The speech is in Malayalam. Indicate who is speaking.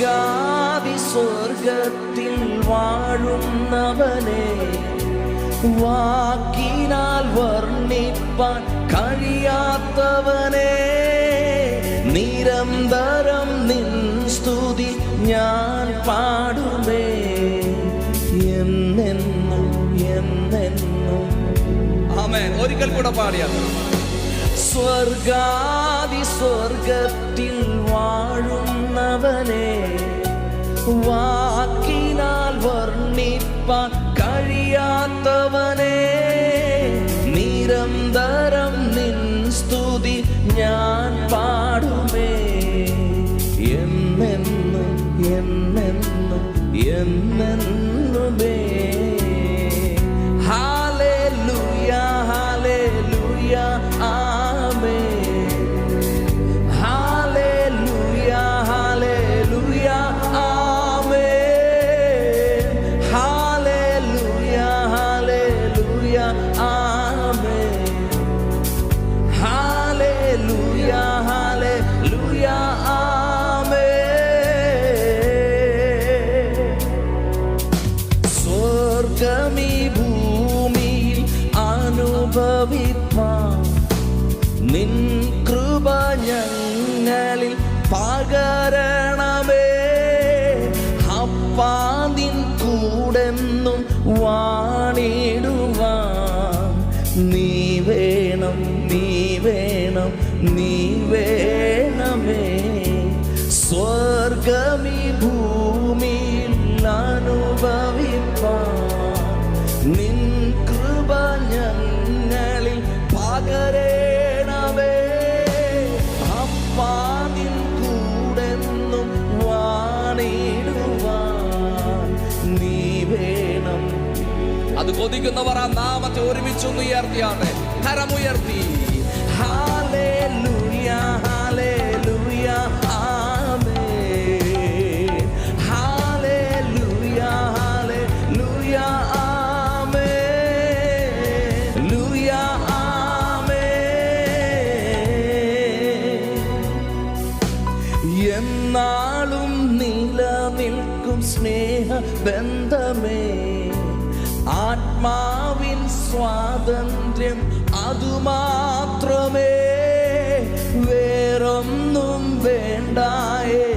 Speaker 1: സ്വർഗാദി സ്വർഗത്തിൽ വാഴുന്നവനെ, വാക്കിനാൽ വർണ്ണിപ്പാൻ കഴിയാത്തവനെ, നിരന്തരം നിൻ സ്തുതി ഞാൻ പാടുമേ എന്നെന്നും എന്നെന്നും.
Speaker 2: ആമേൻ. ഒരിക്കൽ കൂടെ പാടിയാൽ.
Speaker 1: സ്വർഗാദി സ്വർഗത്തിൽ വാഴുന്നവനെ, വാക്കിനാൽ വർണ്ണിപ്പാൻ കഴിയാത്തവനെ, നിരന്തരം നിൻ സ്തുതി ഞാൻ പാടുമേ എന്നെന്നും എന്നെന്നും എന്നെന്നുമേ. ഹല്ലേലൂയ ഹല്ലേലൂയ ആമേൻ. ഹല്ലേലൂയ ഹല്ലേലൂയ ആമേൻ. ഹല്ലേലൂയ ഹല്ലേലൂയ ആമേൻ. ഹല്ലേലൂയ ഹല്ലേലൂയ ആമേൻ. സ്വർഗ്ഗമീ ഭൂമിയിൽ അനുഭവിപ്പാൻ നിൻ കൃപ ഞങ്ങളിൽ പകരണമേ. അപ്പാ നിൻ കൂടെന്നും വാണിടുവാൻ നീ വേണം നീ വേണം നീ വേണമേ. സ്വർഗമീ ഭൂമിയിൽ അനുഭവിപ്പാൻ നിൻ കൃപ ഞങ്ങളിൽ പകരണമേ. അപ്പാ നിൻ കൂടെന്നും വാണിടുവാൻ നീ വേണം.
Speaker 2: അത് കൊതിക്കുന്നവർ ആ നാമത്തെ ഒരുമിച്ചൊന്ന് ഉയർത്തിയാട്ടെ, കരമുയർത്തി.
Speaker 1: ഹല്ലേലൂയ ഹല്ലേലൂയ ആമേൻ. ഹല്ലേലൂയ ഹല്ലേലൂയ ആമേൻ. ലൂയ ആമേൻ. എന്നാളും നിലനിൽക്കും സ്നേഹബന്ധമേ, ആത്മാവിൻ സ്വാതന്ത്ര്യം അതുമാത്രമേ, വേറൊന്നും വേണ്ടായേ